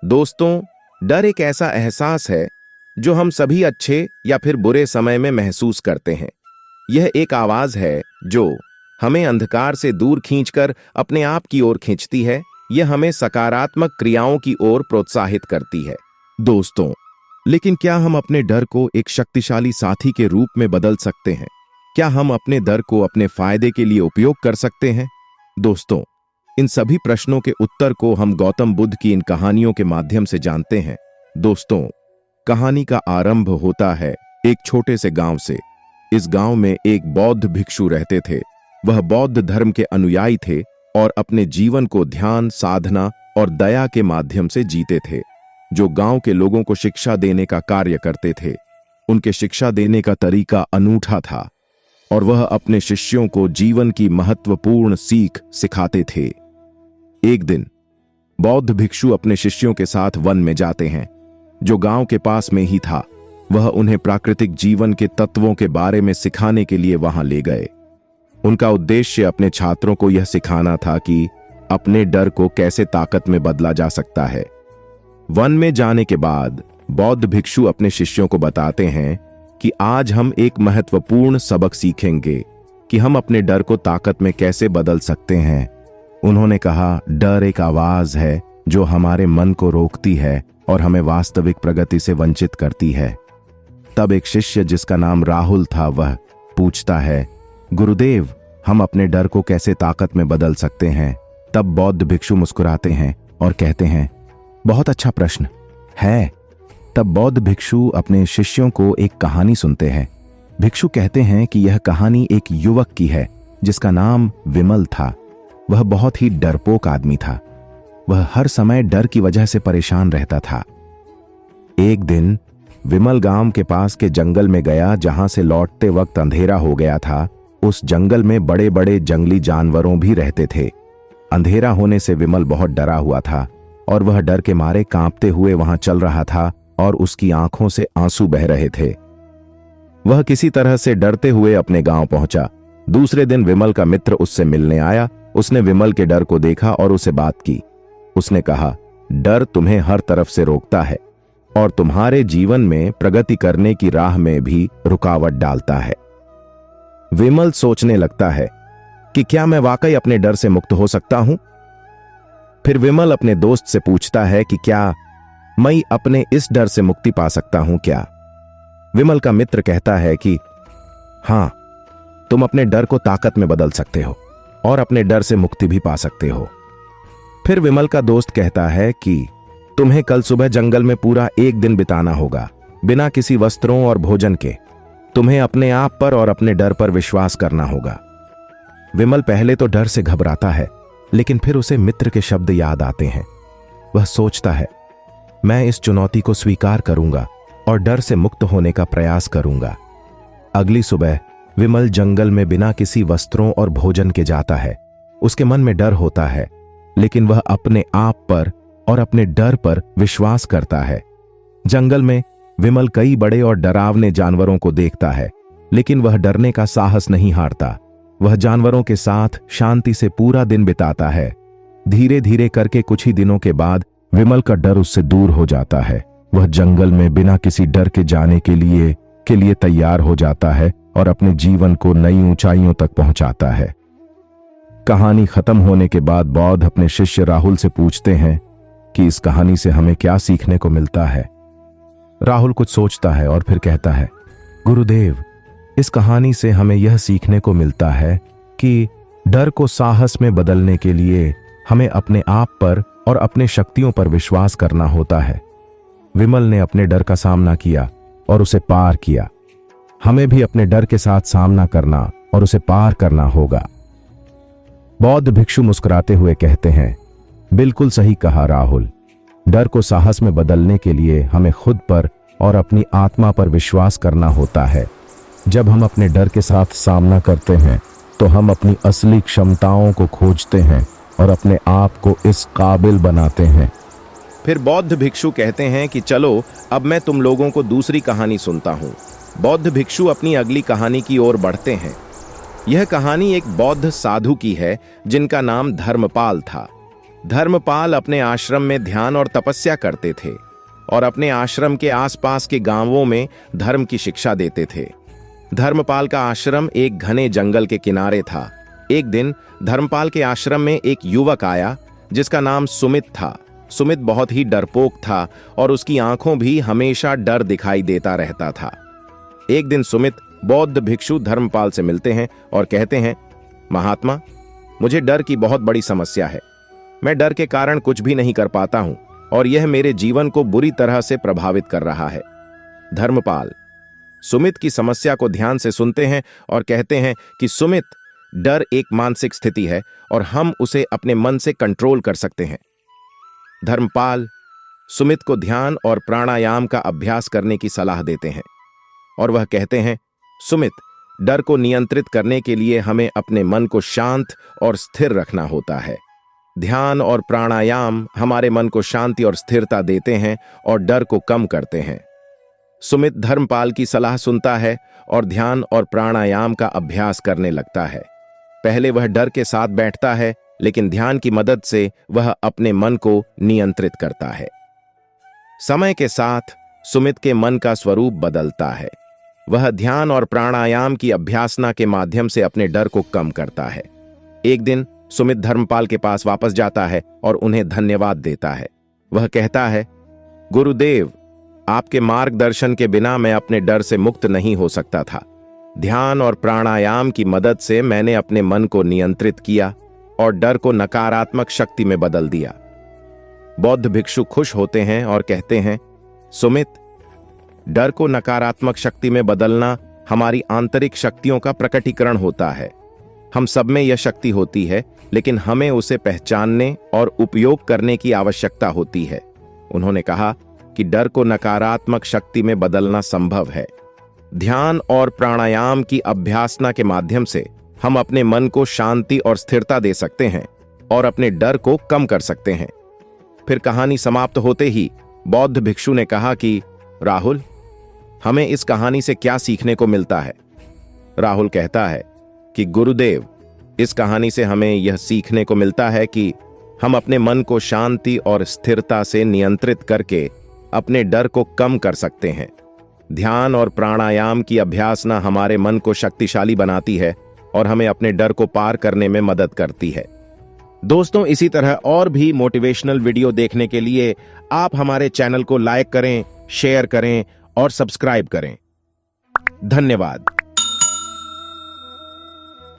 दोस्तों, डर एक ऐसा एहसास है जो हम सभी अच्छे या फिर बुरे समय में महसूस करते हैं। यह एक आवाज है जो हमें अंधकार से दूर खींचकर अपने आप की ओर खींचती है। यह हमें सकारात्मक क्रियाओं की ओर प्रोत्साहित करती है। दोस्तों, लेकिन क्या हम अपने डर को एक शक्तिशाली साथी के रूप में बदल सकते हैं? क्या हम अपने डर को अपने फायदे के लिए उपयोग कर सकते हैं? दोस्तों, इन सभी प्रश्नों के उत्तर को हम गौतम बुद्ध की इन कहानियों के माध्यम से जानते हैं। दोस्तों, कहानी का आरंभ होता है एक छोटे से गांव से। इस गांव में एक बौद्ध भिक्षु रहते थे। वह बौद्ध धर्म के अनुयायी थे और अपने जीवन को ध्यान, साधना और दया के माध्यम से जीते थे, जो गांव के लोगों को शिक्षा देने का कार्य करते थे। उनके शिक्षा देने का तरीका अनूठा था और वह अपने शिष्यों को जीवन की महत्वपूर्ण सीख सिखाते थे। एक दिन बौद्ध भिक्षु अपने शिष्यों के साथ वन में जाते हैं, जो गांव के पास में ही था। वह उन्हें प्राकृतिक जीवन के तत्वों के बारे में सिखाने के लिए वहां ले गए। उनका उद्देश्य अपने छात्रों को यह सिखाना था कि अपने डर को कैसे ताकत में बदला जा सकता है। वन में जाने के बाद बौद्ध भिक्षु अपने शिष्यों को बताते हैं कि आज हम एक महत्वपूर्ण सबक सीखेंगे कि हम अपने डर को ताकत में कैसे बदल सकते हैं। उन्होंने कहा, डर एक आवाज है जो हमारे मन को रोकती है और हमें वास्तविक प्रगति से वंचित करती है। तब एक शिष्य जिसका नाम राहुल था, वह पूछता है, गुरुदेव, हम अपने डर को कैसे ताकत में बदल सकते हैं? तब बौद्ध भिक्षु मुस्कुराते हैं और कहते हैं, बहुत अच्छा प्रश्न है। तब बौद्ध भिक्षु अपने शिष्यों को एक कहानी सुनते हैं। भिक्षु कहते हैं कि यह कहानी एक युवक की है जिसका नाम विमल था। वह बहुत ही डरपोक आदमी था। वह हर समय डर की वजह से परेशान रहता था। एक दिन विमल गांव के पास के जंगल में गया, जहां से लौटते वक्त अंधेरा हो गया था। उस जंगल में बड़े बड़े जंगली जानवरों भी रहते थे। अंधेरा होने से विमल बहुत डरा हुआ था और वह डर के मारे कांपते हुए वहां चल रहा था और उसकी आंखों से आंसू बह रहे थे। वह किसी तरह से डरते हुए अपने गांव पहुंचा। दूसरे दिन विमल का मित्र उससे मिलने आया। उसने विमल के डर को देखा और उसे बात की। उसने कहा, डर तुम्हें हर तरफ से रोकता है और तुम्हारे जीवन में प्रगति करने की राह में भी रुकावट डालता है। विमल सोचने लगता है कि क्या मैं वाकई अपने डर से मुक्त हो सकता हूं? फिर विमल अपने दोस्त से पूछता है कि क्या मैं अपने इस डर से मुक्ति पा सकता हूं क्या? विमल का मित्र कहता है कि हां, तुम अपने डर को ताकत में बदल सकते हो और अपने डर से मुक्ति भी पा सकते हो। फिर विमल का दोस्त कहता है कि तुम्हें कल सुबह जंगल में पूरा एक दिन बिताना होगा, बिना किसी वस्त्रों और भोजन के। तुम्हें अपने आप पर और अपने डर पर विश्वास करना होगा। विमल पहले तो डर से घबराता है, लेकिन फिर उसे मित्र के शब्द याद आते हैं। वह सोचता है, मैं इस चुनौती को स्वीकार करूंगा और डर से मुक्त होने का प्रयास करूंगा। अगली सुबह विमल जंगल में बिना किसी वस्त्रों और भोजन के जाता है। उसके मन में डर होता है, लेकिन वह अपने आप पर और अपने डर पर विश्वास करता है। जंगल में विमल कई बड़े और डरावने जानवरों को देखता है, लेकिन वह डरने का साहस नहीं हारता। वह जानवरों के साथ शांति से पूरा दिन बिताता है। धीरे धीरे करके कुछ ही दिनों के बाद विमल का डर उससे दूर हो जाता है। वह जंगल में बिना किसी डर के जाने के लिए तैयार हो जाता है और अपने जीवन को नई ऊंचाइयों तक पहुंचाता है। कहानी खत्म होने के बाद बौद्ध अपने शिष्य राहुल से पूछते हैं कि इस कहानी से हमें क्या सीखने को मिलता है। राहुल कुछ सोचता है और फिर कहता है, गुरुदेव, इस कहानी से हमें यह सीखने को मिलता है कि डर को साहस में बदलने के लिए हमें अपने आप पर और अपने शक्तियों पर विश्वास करना होता है। विमल ने अपने डर का सामना किया और उसे पार किया। हमें भी अपने डर के साथ सामना करना और उसे पार करना होगा। बौद्ध भिक्षु मुस्कुराते हुए कहते हैं, बिल्कुल सही कहा राहुल। डर को साहस में बदलने के लिए हमें खुद पर और अपनी आत्मा पर विश्वास करना होता है। जब हम अपने डर के साथ सामना करते हैं तो हम अपनी असली क्षमताओं को खोजते हैं और अपने आप को इस काबिल बनाते हैं। फिर बौद्ध भिक्षु कहते हैं कि चलो, अब मैं तुम लोगों को दूसरी कहानी सुनता हूं। बौद्ध भिक्षु अपनी अगली कहानी की ओर बढ़ते हैं। यह कहानी एक बौद्ध साधु की है जिनका नाम धर्मपाल था। धर्मपाल अपने आश्रम में ध्यान और तपस्या करते थे और अपने आश्रम के आसपास के गांवों में धर्म की शिक्षा देते थे। धर्मपाल का आश्रम एक घने जंगल के किनारे था। एक दिन धर्मपाल के आश्रम में एक युवक आया जिसका नाम सुमित था। सुमित बहुत ही डरपोक था और उसकी आंखों भी हमेशा डर दिखाई देता रहता था। एक दिन सुमित बौद्ध भिक्षु धर्मपाल से मिलते हैं और कहते हैं, महात्मा, मुझे डर की बहुत बड़ी समस्या है। मैं डर के कारण कुछ भी नहीं कर पाता हूं और यह मेरे जीवन को बुरी तरह से प्रभावित कर रहा है। धर्मपाल सुमित की समस्या को ध्यान से सुनते हैं और कहते हैं कि सुमित, डर एक मानसिक स्थिति है और हम उसे अपने मन से कंट्रोल कर सकते हैं। धर्मपाल सुमित को ध्यान और प्राणायाम का अभ्यास करने की सलाह देते हैं और वह कहते हैं, सुमित, डर को नियंत्रित करने के लिए हमें अपने मन को शांत और स्थिर रखना होता है। ध्यान और प्राणायाम हमारे मन को शांति और स्थिरता देते हैं और डर को कम करते हैं। सुमित धर्मपाल की सलाह सुनता है और ध्यान और प्राणायाम का अभ्यास करने लगता है। पहले वह डर के साथ बैठता है, लेकिन ध्यान की मदद से वह अपने मन को नियंत्रित करता है। समय के साथ सुमित के मन का स्वरूप बदलता है। वह ध्यान और प्राणायाम की अभ्यासना के माध्यम से अपने डर को कम करता है। एक दिन सुमित धर्मपाल के पास वापस जाता है और उन्हें धन्यवाद देता है। वह कहता है, गुरुदेव, आपके मार्गदर्शन के बिना मैं अपने डर से मुक्त नहीं हो सकता था। ध्यान और प्राणायाम की मदद से मैंने अपने मन को नियंत्रित किया और डर को नकारात्मक शक्ति में बदल दिया। बौद्ध भिक्षु खुश होते हैं और कहते हैं, सुमित, डर को नकारात्मक शक्ति में बदलना हमारी आंतरिक शक्तियों का प्रकटीकरण होता है। हम सब में यह शक्ति होती है, लेकिन हमें उसे पहचानने और उपयोग करने की आवश्यकता होती है। उन्होंने कहा कि डर को नकारात्मक शक्ति में बदलना संभव है। ध्यान और प्राणायाम की अभ्यासना के माध्यम से हम अपने मन को शांति और स्थिरता दे सकते हैं और अपने डर को कम कर सकते हैं। फिर कहानी समाप्त होते ही बौद्ध भिक्षु ने कहा कि राहुल, हमें इस कहानी से क्या सीखने को मिलता है? राहुल कहता है कि गुरुदेव, इस कहानी से हमें यह सीखने को मिलता है कि हम अपने मन को शांति और स्थिरता से नियंत्रित करके अपने डर को कम कर सकते हैं। ध्यान और प्राणायाम की अभ्यासना हमारे मन को शक्तिशाली बनाती है और हमें अपने डर को पार करने में मदद करती है। दोस्तों, इसी तरह और भी मोटिवेशनल वीडियो देखने के लिए आप हमारे चैनल को लाइक करें, शेयर करें और सब्सक्राइब करें। धन्यवाद।